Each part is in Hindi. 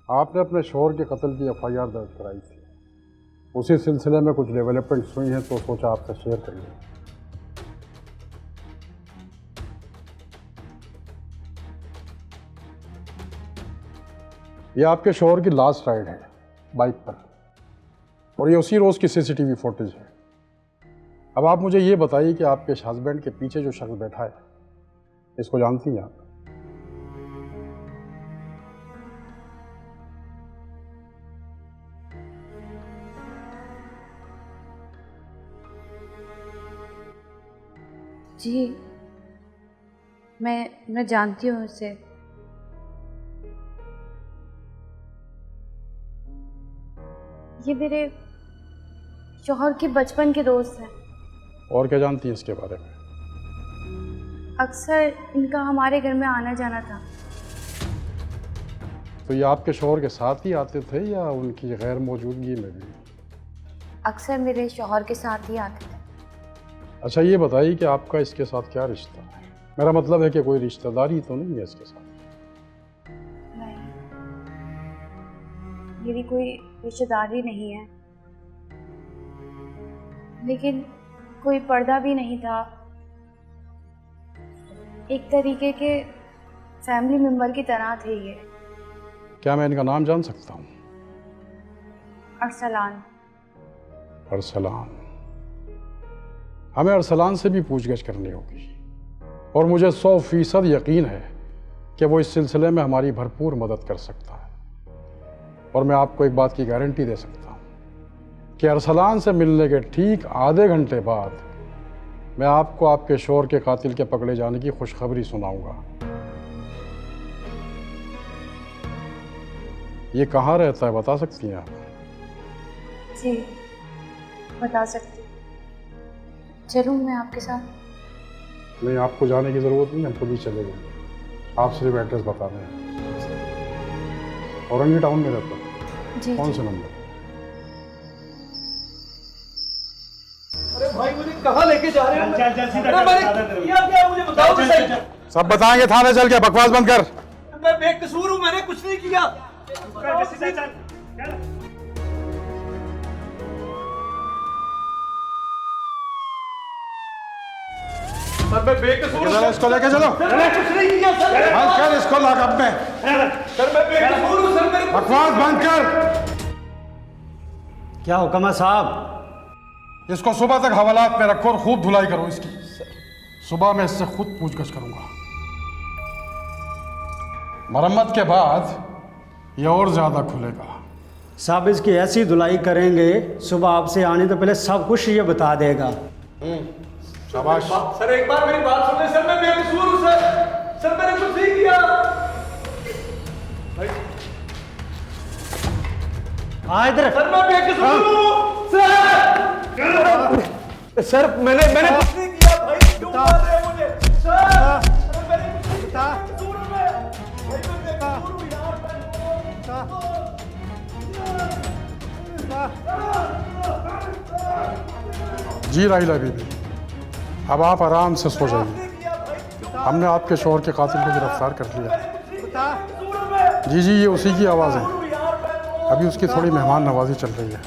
आपने अपने शोहर के कत्ल की एफआईआर दर्ज कराई थी। उसी सिलसिले में कुछ डेवलपमेंट्स हुई हैं तो सोचा आपसे शेयर कर लूँ। ये आपके शोहर की लास्ट राइड है बाइक पर, और ये उसी रोज़ की सीसीटीवी फुटेज है। अब आप मुझे ये बताइए कि आपके हस्बैंड के पीछे जो शख्स बैठा है, इसको जानती हैं आप? जी, मैं जानती हूँ उसे। ये मेरे शौहर के बचपन के दोस्त हैं। और क्या जानती हैं इसके बारे में? अक्सर इनका हमारे घर में आना जाना था। तो ये आपके शौहर के साथ ही आते थे या उनकी गैर मौजूदगी में भी? अक्सर मेरे शौहर के साथ ही आते थे। अच्छा, ये बताइए कि आपका इसके साथ क्या रिश्ता है? मेरा मतलब है कि कोई रिश्तेदारी तो नहीं है इसके साथ? नहीं, मेरी कोई रिश्तेदारी नहीं है, लेकिन कोई पर्दा भी नहीं था। एक तरीके के फैमिली मेंबर की तरह थे ये। क्या मैं इनका नाम जान सकता हूँ? अरसलान। अरसलान। हमें अरसलान से भी पूछगछ करनी होगी, और मुझे 100% यकीन है कि वो इस सिलसिले में हमारी भरपूर मदद कर सकता है। और मैं आपको एक बात की गारंटी दे सकता हूँ कि अरसलान से मिलने के ठीक आधे घंटे बाद मैं आपको आपके शोहर के कातिल के पकड़े जाने की खुशखबरी सुनाऊंगा। ये कहाँ रहता है, बता सकती हैं आप? जी, बता सकती। चलूँ मैं आपके साथ? नहीं, आपको जाने की ज़रूरत नहीं, हम खुद ही चले जाएंगे। आप सिर्फ एड्रेस बता रहे हैं। औरंगी टाउन में रहता है? जी। कौन सा नंबर? अरे भाई, मुझे कहाँ लेके जा रहे हो? चल सीधा किया क्या मुझे बताओ तो सही। सब बताएंगे, थाने चल के बकवास बंद कर। मैं बेकसूर हूँ, मैंने कुछ नहीं किया। सर मैं बेकसूर हूँ। चलो, इसको लेके चलो। सर मैं कुछ नहीं किया सर। बंद कर इसको लॉकअप में। सर मैं बेकसूर हूँ सर, मेरे बकवास बंद कर। क्या हुक्म है साहब? इसको सुबह तक हवालात में रखो और खूब धुलाई करो इसकी। सुबह मैं इससे खुद पूछगछ करूंगा। मरम्मत के बाद ये और ज्यादा खुलेगा। साहब इसकी ऐसी धुलाई करेंगे, सुबह आपसे आने तो पहले सब कुछ ये बता देगा। शाबाश। सर एक बार मेरी बात सुनिए सर, मैं बेकसूर हूँ सर। सर मैंने कुछ नहीं किया। आ इधर। सर मैं बेकसूर हूँ सर। सर मैंने कुछ नहीं किया भाई, क्यों मार रहे हैं मुझे? सर मैंने कुछ नहीं किया, बेकसूर हूँ मैं। भाई मैं बेकसूर हूँ यार। जी राहिला बीबी, अब आप आराम से सो जाइए। हमने आपके शौहर के कातिल को गिरफ्तार कर लिया। जी जी, ये उसी की आवाज़ है। अभी उसकी थोड़ी मेहमान नवाजी चल रही है।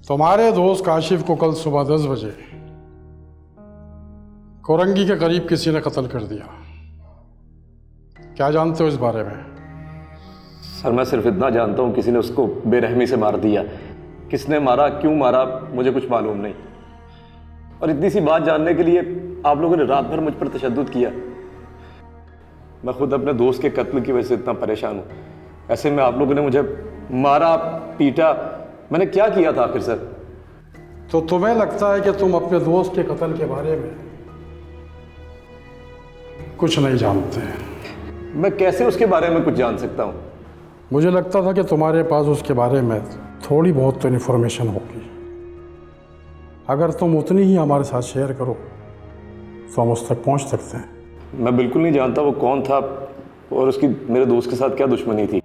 तुम्हारे दोस्त काशिफ को कल सुबह 10 बजे कोरंगी के करीब किसी ने कत्ल कर दिया। क्या जानते हो इस बारे में? सर मैं सिर्फ इतना जानता हूँ, किसी ने उसको बेरहमी से मार दिया। किसने मारा, क्यों मारा, मुझे कुछ मालूम नहीं। और इतनी सी बात जानने के लिए आप लोगों ने रात भर मुझ पर तशद्दुद किया। मैं खुद अपने दोस्त के कत्ल की वजह से इतना परेशान हूँ। ऐसे में आप लोगों ने मुझे मारा, पीटा। मैंने क्या किया था आखिर सर? तो तुम्हें लगता है कि तुम अपने दोस्त के कत्ल के बारे में कुछ नहीं जानते हैं? मैं कैसे उसके बारे में कुछ जान सकता हूँ? मुझे लगता था कि तुम्हारे पास उसके बारे में थोड़ी बहुत तो इन्फॉर्मेशन होगी। अगर तुम उतनी ही हमारे साथ शेयर करो तो हम उस तक पहुंच सकते हैं। मैं बिल्कुल नहीं जानता वो कौन था और उसकी मेरे दोस्त के साथ क्या दुश्मनी थी।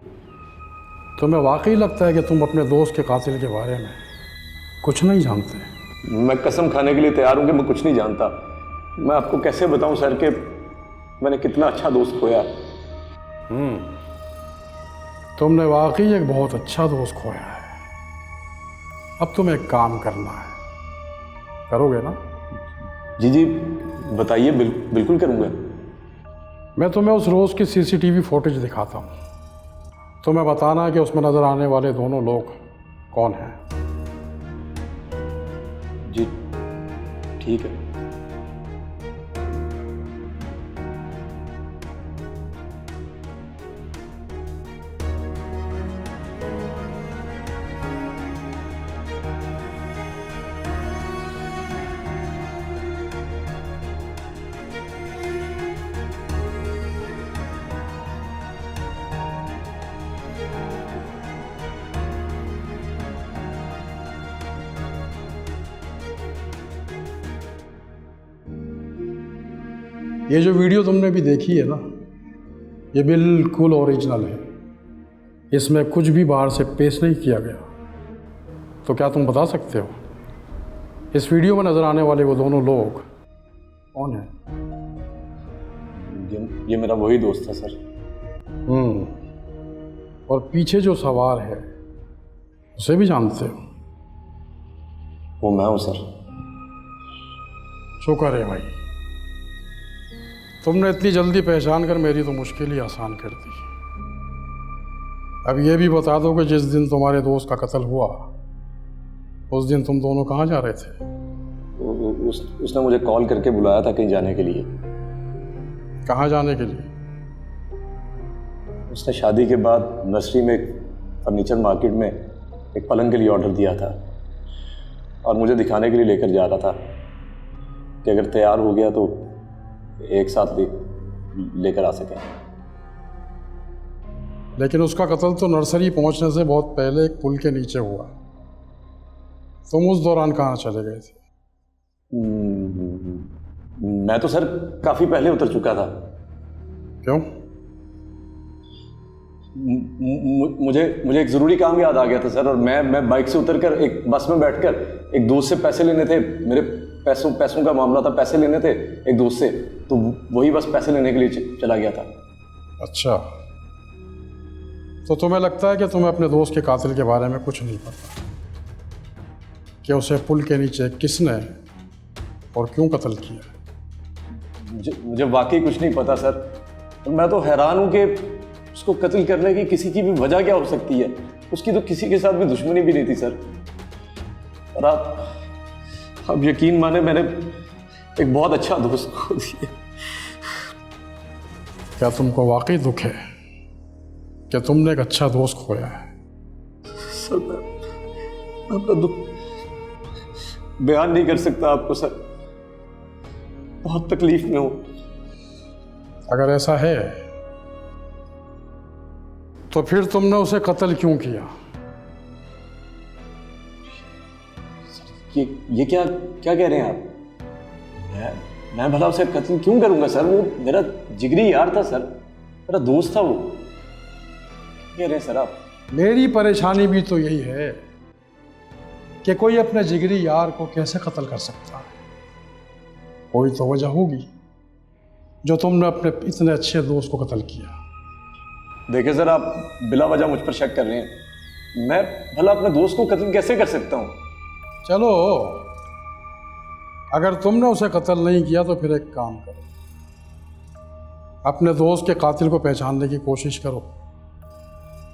तुम्हें वाकई लगता है कि तुम अपने दोस्त के कातिल के बारे में कुछ नहीं जानते? मैं कसम खाने के लिए तैयार हूँ कि मैं कुछ नहीं जानता। मैं आपको कैसे बताऊं सर कि मैंने कितना अच्छा दोस्त खोया। तुमने वाकई एक बहुत अच्छा दोस्त खोया है। अब तुम्हें एक काम करना है, करोगे ना? जी जी बताइए, बिल्कुल करूँगा। मैं तुम्हें उस रोज़ की सीसीटीवी फुटेज दिखाता हूँ, तुम्हें बताना है कि उसमें नज़र आने वाले दोनों लोग कौन हैं। जी ठीक है। ये जो वीडियो तुमने भी देखी है ना, ये बिल्कुल ओरिजिनल है। इसमें कुछ भी बाहर से पेश नहीं किया गया। तो क्या तुम बता सकते हो इस वीडियो में नज़र आने वाले वो दोनों लोग कौन हैं? ये मेरा वही दोस्त था सर। और पीछे जो सवार है उसे भी जानते हो? वो मैं हूँ सर। शुक्र है भाई, तुमने इतनी जल्दी पहचान कर मेरी तो मुश्किल ही आसान कर दी। अब ये भी बता दो कि जिस दिन तुम्हारे दोस्त का कत्ल हुआ उस दिन तुम दोनों कहाँ जा रहे थे? उसने मुझे कॉल करके बुलाया था कहीं जाने के लिए। कहाँ जाने के लिए? उसने शादी के बाद नर्सरी में एक फर्नीचर मार्केट में एक पलंग के लिए ऑर्डर दिया था और मुझे दिखाने के लिए लेकर जा रहा था कि अगर तैयार हो गया तो एक साथ लेकर आ सकें। लेकिन उसका कत्ल तो नर्सरी पहुंचने से बहुत पहले एक पुल के नीचे हुआ। तुम उस दौरान कहाँ चले गए थे? मैं तो सर काफी पहले उतर चुका था। क्यों? मुझे एक जरूरी काम याद आ गया था सर, और मैं बाइक से उतरकर एक बस में बैठकर एक दोस्त से पैसे लेने थे। मेरे पैसों का मामला था, पैसे लेने थे एक दोस्त से, तो वही बस पैसे लेने के लिए चला गया था। अच्छा, तो तुम्हें लगता है कि तुम्हें अपने दोस्त के कातिल के बारे में कुछ नहीं पता कि उसे पुल के नीचे किसने और क्यों कत्ल किया? मुझे वाकई कुछ नहीं पता सर। मैं तो हैरान हूँ कि उसको कत्ल करने की किसी की भी वजह क्या हो सकती है। उसकी तो किसी के साथ भी दुश्मनी भी नहीं थी सर। और आप यकीन माने, मैंने एक बहुत अच्छा दोस्त खो दिया। क्या तुमको वाकई दुख है कि तुमने एक अच्छा दोस्त खोया है? सर मैं अपना दुख बयान नहीं कर सकता आपको सर, बहुत तकलीफ में हूं। अगर ऐसा है तो फिर तुमने उसे कत्ल क्यों किया? ये क्या कह रहे हैं आप? मैं भला उसे कत्ल क्यों करूंगा सर? वो मेरा जिगरी यार था सर, मेरा दोस्त था वो। क्या कह रहे हैं सर आप? मेरी परेशानी भी तो यही है कि कोई अपने जिगरी यार को कैसे कत्ल कर सकता है। कोई तो वजह होगी जो तुमने अपने इतने अच्छे दोस्त को कत्ल किया। देखिए सर, आप बिला वजह मुझ पर शक कर रहे हैं। मैं भला अपने दोस्त को कत्ल कैसे कर सकता हूँ? चलो, अगर तुमने उसे कत्ल नहीं किया तो फिर एक काम करो, अपने दोस्त के कातिल को पहचानने की कोशिश करो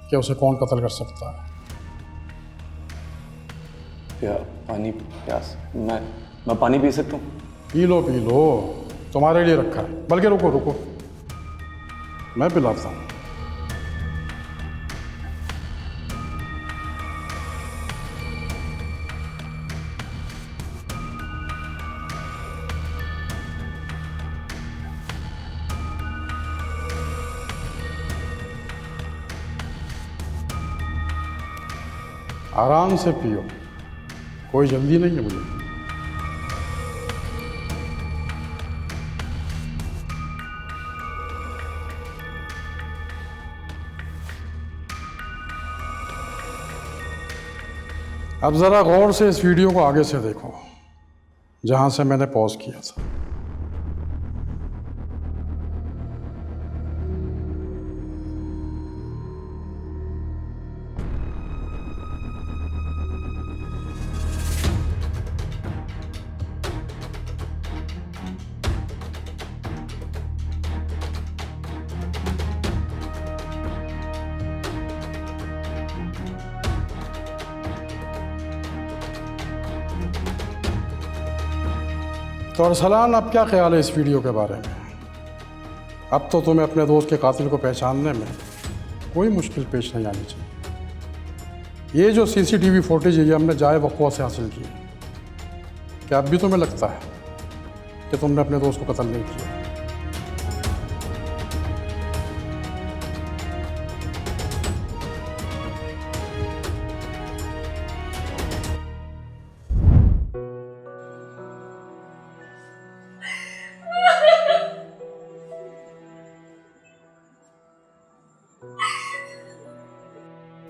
कि उसे कौन कत्ल कर सकता है। क्या पानी प्यास? मैं पानी पी सकता हूँ? पी लो, तुम्हारे लिए रखा है। बल्कि रुको, मैं पिलाता हूँ। आराम से पियो, कोई जल्दी नहीं है मुझे। अब ज़रा गौर से इस वीडियो को आगे से देखो, जहां से मैंने पॉज किया था। तो अरसलान, अब क्या ख्याल है इस वीडियो के बारे में? अब तो तुम्हें अपने दोस्त के कातिल को पहचानने में कोई मुश्किल पेश नहीं आनी चाहिए। ये जो सीसीटीवी फुटेज है ये हमने जाए वक़्वा से हासिल की है। क्या अब भी तुम्हें लगता है कि तुमने अपने दोस्त को कत्ल नहीं किया?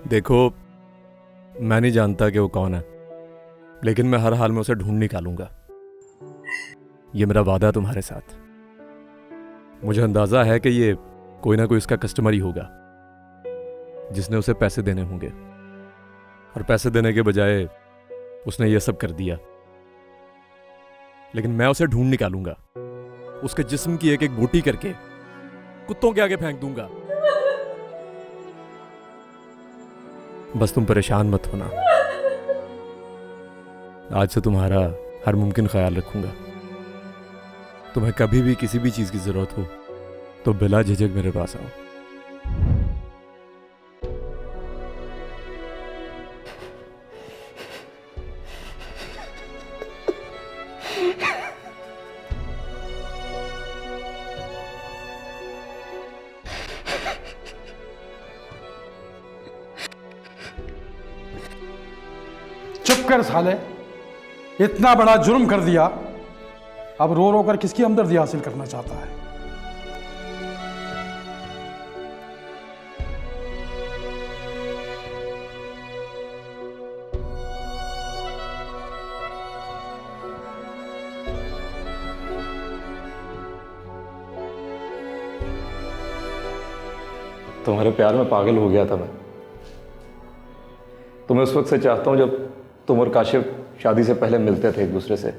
देखो, मैं नहीं जानता कि वो कौन है, लेकिन मैं हर हाल में उसे ढूंढ निकालूंगा। ये मेरा वादा है तुम्हारे साथ। मुझे अंदाजा है कि ये कोई ना कोई उसका कस्टमर ही होगा जिसने उसे पैसे देने होंगे, और पैसे देने के बजाय उसने ये सब कर दिया। लेकिन मैं उसे ढूंढ निकालूंगा, उसके जिस्म की एक एक बोटी करके कुत्तों के आगे फेंक दूंगा। बस तुम परेशान मत होना। आज से तुम्हारा हर मुमकिन ख्याल रखूंगा। तुम्हें कभी भी किसी भी चीज की जरूरत हो तो बिला झिझक मेरे पास आओ। चुप कर साले, इतना बड़ा जुर्म कर दिया, अब रो रो कर किसकी हमदर्दी हासिल करना चाहता है? तुम्हारे प्यार में पागल हो गया था मैं। तुम्हें उस वक्त से चाहता हूं जब तुम और काशिफ शादी से पहले मिलते थे एक दूसरे से,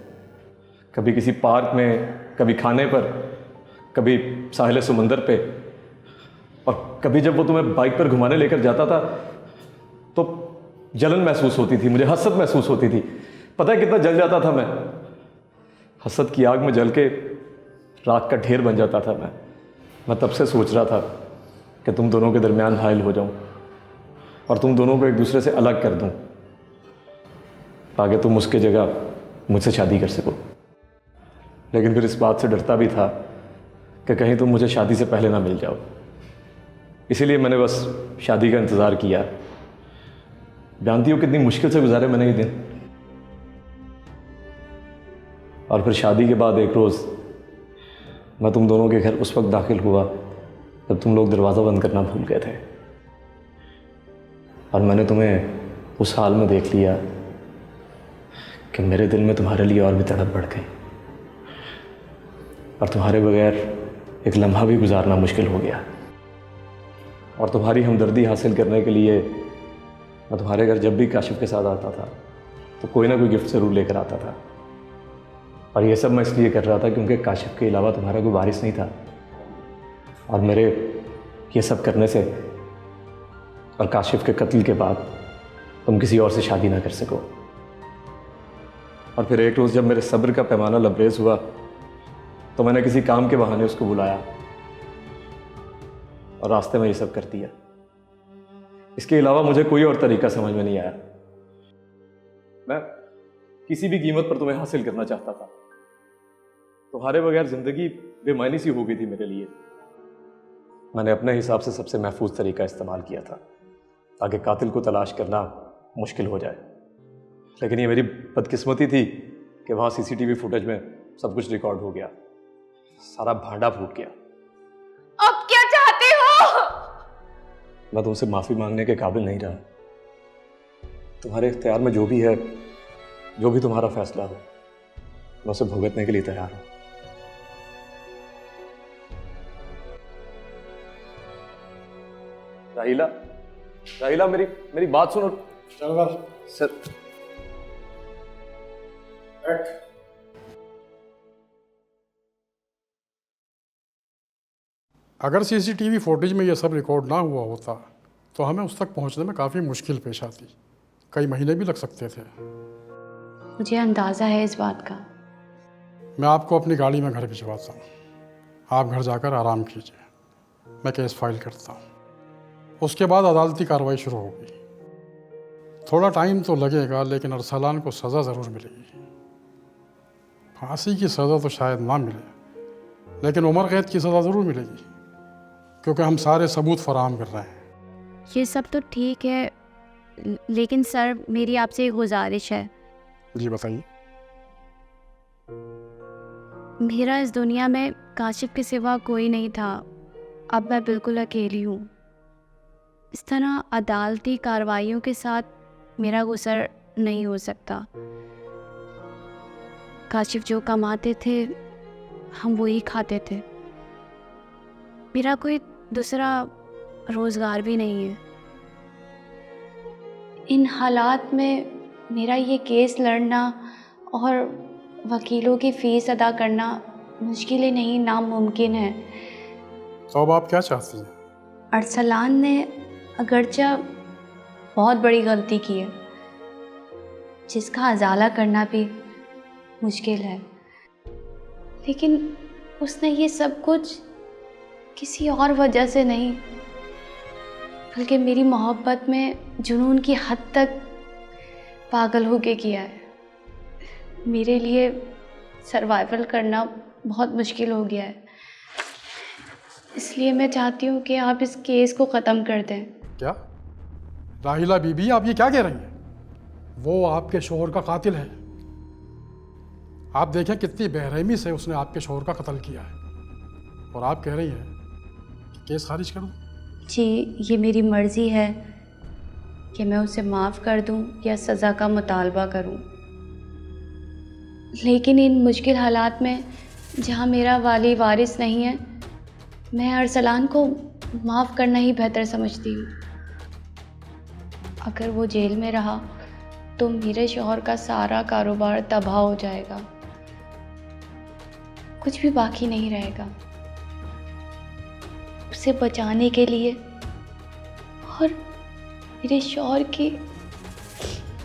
कभी किसी पार्क में, कभी खाने पर, कभी साहिल समंदर पे, और कभी जब वो तुम्हें बाइक पर घुमाने लेकर जाता था तो जलन महसूस होती थी, मुझे हसरत महसूस होती थी। पता है कितना जल जाता था मैं? हसरत की आग में जल के राख का ढेर बन जाता था मैं तब से सोच रहा था कि तुम दोनों के दरमियान हाइल हो जाऊं और तुम दोनों को एक दूसरे से अलग कर दूं ताकि तुम उसके जगह मुझसे शादी कर सको। लेकिन फिर इस बात से डरता भी था कि कहीं तुम मुझे शादी से पहले ना मिल जाओ। इसीलिए मैंने बस शादी का इंतज़ार किया। जानती हो कितनी मुश्किल से गुजारे मैंने ये दिन। और फिर शादी के बाद एक रोज़ मैं तुम दोनों के घर उस वक्त दाखिल हुआ जब तुम लोग दरवाज़ा बंद करना भूल गए थे, और मैंने तुम्हें उस हाल में देख लिया कि मेरे दिल में तुम्हारे लिए और भी तड़प बढ़ गई, और तुम्हारे बगैर एक लम्हा भी गुजारना मुश्किल हो गया। और तुम्हारी हमदर्दी हासिल करने के लिए मैं तुम्हारे घर जब भी काशिफ के साथ आता था तो कोई ना कोई गिफ्ट ज़रूर लेकर आता था। और ये सब मैं इसलिए कर रहा था क्योंकि काशिफ के अलावा तुम्हारा कोई वारिस नहीं था, और मेरे ये सब करने से और काशिफ के कत्ल के बाद तुम किसी और से शादी ना कर सको। और फिर एक रोज़ जब मेरे सब्र का पैमाना लबरेज हुआ तो मैंने किसी काम के बहाने उसको बुलाया और रास्ते में ये सब कर दिया। इसके अलावा मुझे कोई और तरीका समझ में नहीं आया। मैं किसी भी कीमत पर तुम्हें हासिल करना चाहता था। तुम्हारे बगैर जिंदगी बेमायनी सी हो गई थी मेरे लिए। मैंने अपने हिसाब से सबसे महफूज तरीका इस्तेमाल किया था ताकि कातिल को तलाश करना मुश्किल हो जाए। लेकिन ये मेरी बदकिस्मती थी कि वहाँ सीसीटीवी फुटेज में सब कुछ रिकॉर्ड हो गया, सारा भांडा फूट गया। अब क्या चाहते हो? मैं तुमसे माफ़ी मांगने के काबिल नहीं रहा। तुम्हारे इख्तियार में जो भी है, जो भी तुम्हारा फैसला हो, मैं उसे भुगतने के लिए तैयार हूं। राहिला, राहिला, मेरी बात सुनो। सर, अगर सीसीटीवी फुटेज में ये सब रिकॉर्ड ना हुआ होता तो हमें उस तक पहुंचने में काफ़ी मुश्किल पेश आती। कई महीने भी लग सकते थे। मुझे अंदाज़ा है इस बात का। मैं आपको अपनी गाड़ी में घर भिजवाता हूँ, आप घर जाकर आराम कीजिए, मैं केस फाइल करता हूँ। उसके बाद अदालती कार्रवाई शुरू होगी। थोड़ा टाइम तो लगेगा, लेकिन अरसलान को सज़ा ज़रूर मिलेगी। फांसी की सज़ा तो शायद ना मिले, लेकिन उम्र कैद की सज़ा ज़रूर मिलेगी, क्योंकि हम सारे सबूत फराहम कर रहे हैं। ये सब तो ठीक है, लेकिन सर मेरी आपसे एक गुजारिश है। जी बताइए। मेरा इस दुनिया में काशिफ के सिवा कोई नहीं था। अब मैं बिल्कुल अकेली हूँ। इस तरह अदालती कार्रवाइयों के साथ मेरा गुजर नहीं हो सकता। काशिफ जो कमाते थे हम वही खाते थे। मेरा कोई दूसरा रोज़गार भी नहीं है। इन हालात में मेरा ये केस लड़ना और वकीलों की फ़ीस अदा करना मुश्किल ही नहीं, नामुमकिन है। तो अब आप क्या चाहती हैं? अरसलान ने अगरचा बहुत बड़ी गलती की है, जिसका अजाला करना भी मुश्किल है, लेकिन उसने ये सब कुछ किसी और वजह से नहीं, बल्कि मेरी मोहब्बत में जुनून की हद तक पागल होके किया है। मेरे लिए सर्वाइवल करना बहुत मुश्किल हो गया है। इसलिए मैं चाहती हूँ कि आप इस केस को ख़त्म कर दें। क्या राहिला बीबी, आप ये क्या कह रही हैं? वो आपके शोहर का कातिल है। आप देखें कितनी बेरहमी से उसने आपके शोहर का कत्ल किया है, और आप कह रही हैं कि केस खारिज करूं? जी, ये मेरी मर्ज़ी है कि मैं उसे माफ़ कर दूं या सज़ा का मुतालबा करूं, लेकिन इन मुश्किल हालात में जहां मेरा वाली वारिस नहीं है, मैं अरसलान को माफ़ करना ही बेहतर समझती हूँ। अगर वो जेल में रहा तो मेरे शौहर का सारा कारोबार तबाह हो जाएगा, कुछ भी बाकी नहीं रहेगा। उसे बचाने के लिए और मेरे शौहर की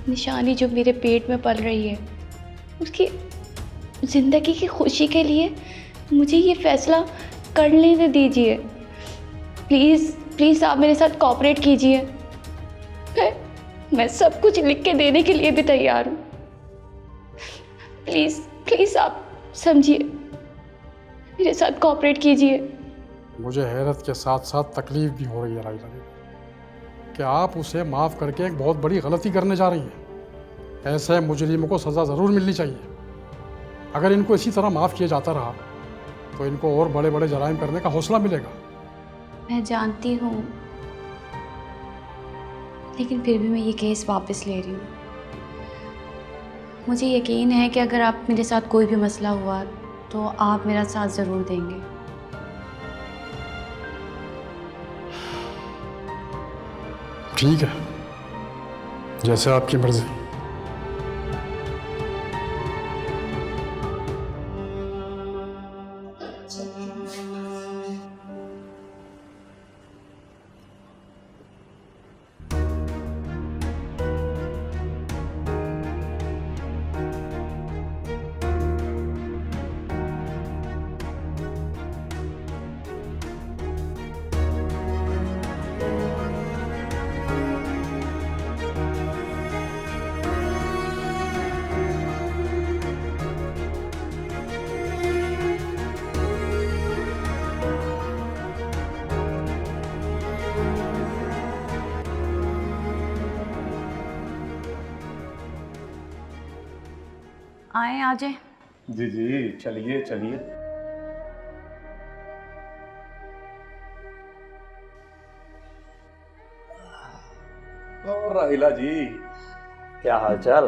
निशानी जो मेरे पेट में पल रही है, उसकी ज़िंदगी की खुशी के लिए मुझे ये फ़ैसला कर लेने दीजिए। प्लीज़ प्लीज़ आप मेरे साथ कोऑपरेट कीजिए। मैं सब कुछ लिख के देने के लिए भी तैयार हूँ। प्लीज़ प्लीज़ आप समझिए, मेरे साथ कोऑपरेट कीजिए। मुझे हैरत के साथ साथ तकलीफ भी हो रही है राहिला बीबी कि आप उसे माफ़ करके एक बहुत बड़ी गलती करने जा रही हैं। ऐसे मुजरिमों को सज़ा ज़रूर मिलनी चाहिए। अगर इनको इसी तरह माफ़ किया जाता रहा तो इनको और बड़े बड़े जराइम करने का हौसला मिलेगा। मैं जानती हूँ, लेकिन फिर भी मैं ये केस वापस ले रही हूँ। मुझे यकीन है कि अगर आप मेरे साथ कोई भी मसला हुआ तो आप मेरा साथ ज़रूर देंगे। ठीक है, जैसे आपकी मर्जी। आए आ जाए। जी जी, चलिए चलिए। और राहिला जी, क्या हाल चाल?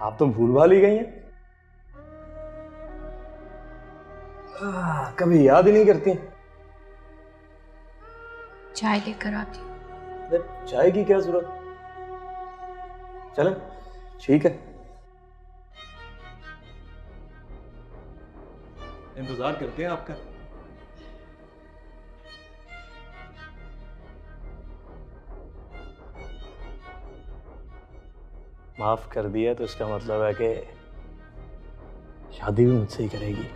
आप तो भूल भाल ही गई हैं। कभी याद ही नहीं करती। चाय लेकर आती हूँ। अरे चाय की क्या जरूरत? चले, ठीक है, इंतजार करते हैं आपका। माफ कर दिया तो इसका मतलब है कि शादी भी मुझसे ही करेगी।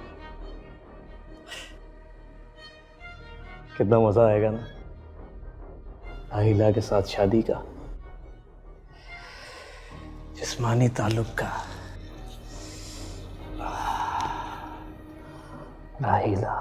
कितना मजा आएगा ना आहिला के साथ शादी का, जिस्मानी ताल्लुक का। आहिला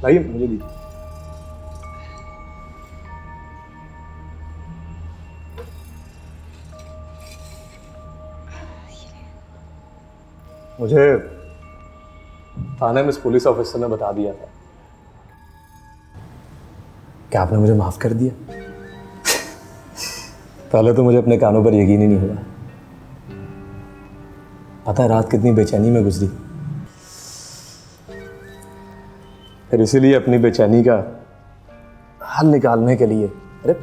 भाई मुझे भी। मुझे थाने में इस पुलिस ऑफिसर ने बता दिया था कि आपने मुझे माफ कर दिया। पहले तो मुझे अपने कानों पर यकीन ही नहीं हुआ। पता है रात कितनी बेचैनी में गुजरी। फिर इसीलिए अपनी बेचैनी का हल निकालने के लिए अरे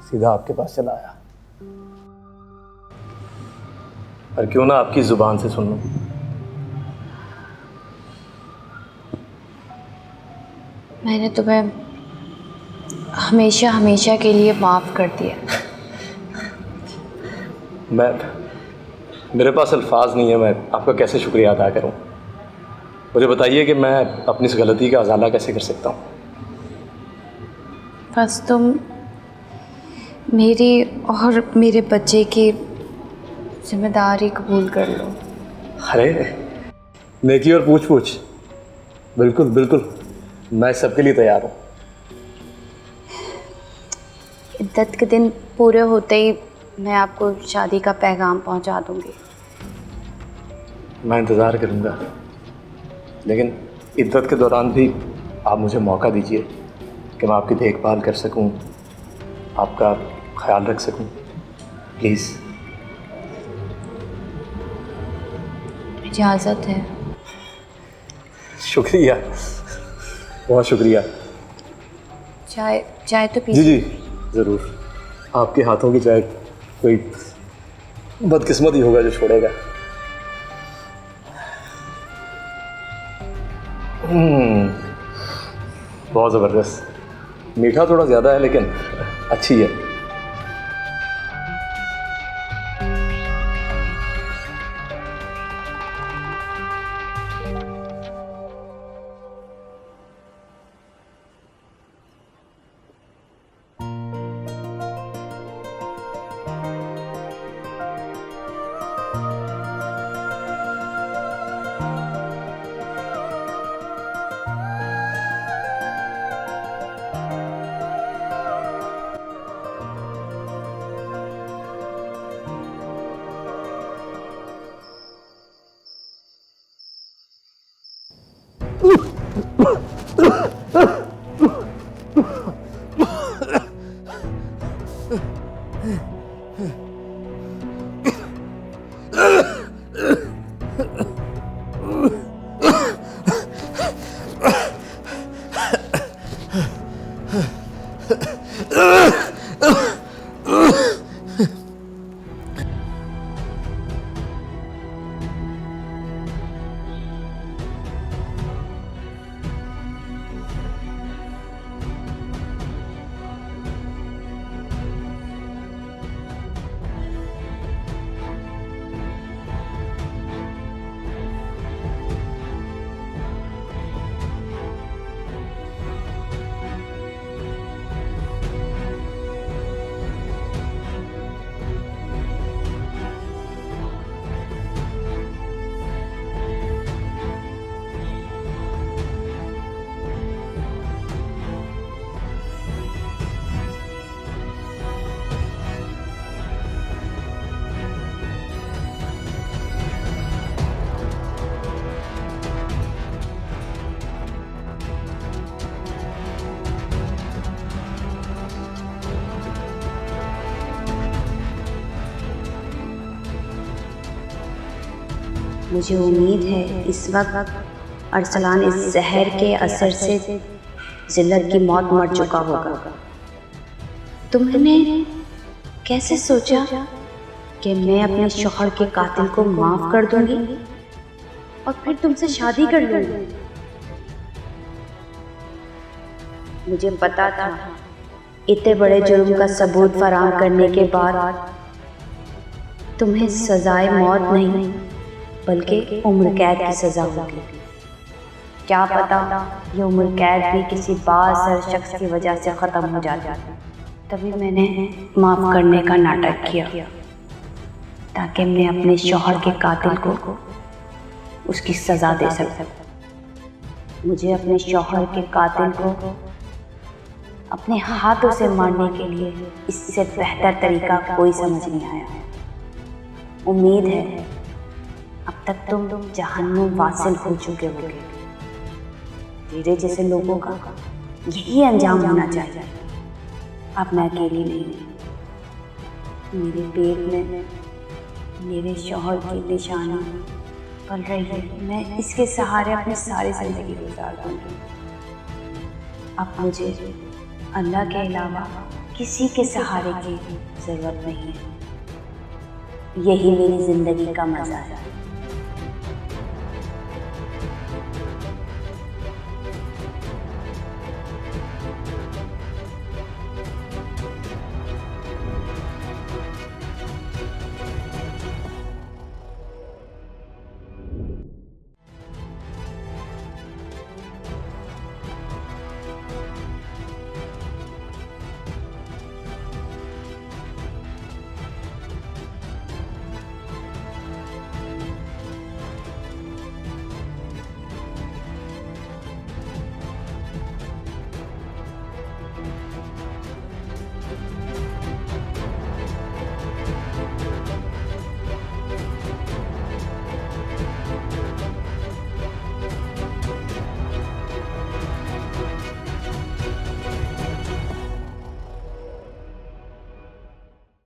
सीधा आपके पास चला आया। और क्यों ना आपकी जुबान से सुन लूं। मैंने तुम्हें हमेशा हमेशा के लिए माफ़ कर दिया। मेरे पास अल्फाज नहीं है, मैं आपका कैसे शुक्रिया अदा करूं। मुझे बताइए कि मैं अपनी इस गलती का अजाला कैसे कर सकता हूँ। बस तुम मेरी और मेरे बच्चे की जिम्मेदारी कबूल कर लो। अरे नेकी और पूछ पूछ, बिल्कुल बिल्कुल, मैं सबके लिए तैयार हूँ। इद्दत के दिन पूरे होते ही मैं आपको शादी का पैगाम पहुंचा दूंगी। मैं इंतज़ार करूँगा, लेकिन इद्दत के दौरान भी आप मुझे मौका दीजिए कि मैं आपकी देखभाल कर सकूं, आपका ख्याल रख सकूं, प्लीज़। इजाज़त है। शुक्रिया, बहुत शुक्रिया। चाय चाय तो पी। जी जी ज़रूर। आपके हाथों की चाय कोई बदकिस्मत ही होगा जो छोड़ेगा। बहुत ज़बरदस्त। मीठा थोड़ा ज़्यादा है लेकिन अच्छी है। मुझे उम्मीद है इस वक्त अरसलान इस जहर के असर से जिल्लत की मौत मर चुका होगा। तुमने कैसे सोचा कि मैं अपने शौहर के कातिल को माफ कर दूंगी और फिर तुमसे शादी कर लूंगी? मुझे पता था इतने बड़े जुर्म का सबूत फराहम करने के बाद तुम्हें सजाए मौत नहीं बल्कि उम्र कैद की सजा होगी। क्या पता ये उम्र कैद भी किसी बासर शख्स की वजह से ख़त्म हो जाता। तभी मैंने माफ़ करने का नाटक किया ताकि मैं अपने शौहर के कातिल को उसकी सज़ा दे सकूं। मुझे अपने शौहर के कातिल को अपने हाथों से मारने के लिए इससे बेहतर तरीका कोई समझ नहीं आया। उम्मीद है अब तक तुम जहन्नुम वासिल हो चुके होगे। तेरे जैसे लोगों का यही अंजाम होना चाहिए। अब मैं अकेली नहीं, मेरे पेट में मेरे शौहर की निशानी पल रही है। मैं इसके सहारे अपनी सारी जिंदगी गुजार दूंगी। अब मुझे अल्लाह के अलावा किसी के सहारे की ज़रूरत नहीं है। यही मेरी ज़िंदगी का मज़ा है।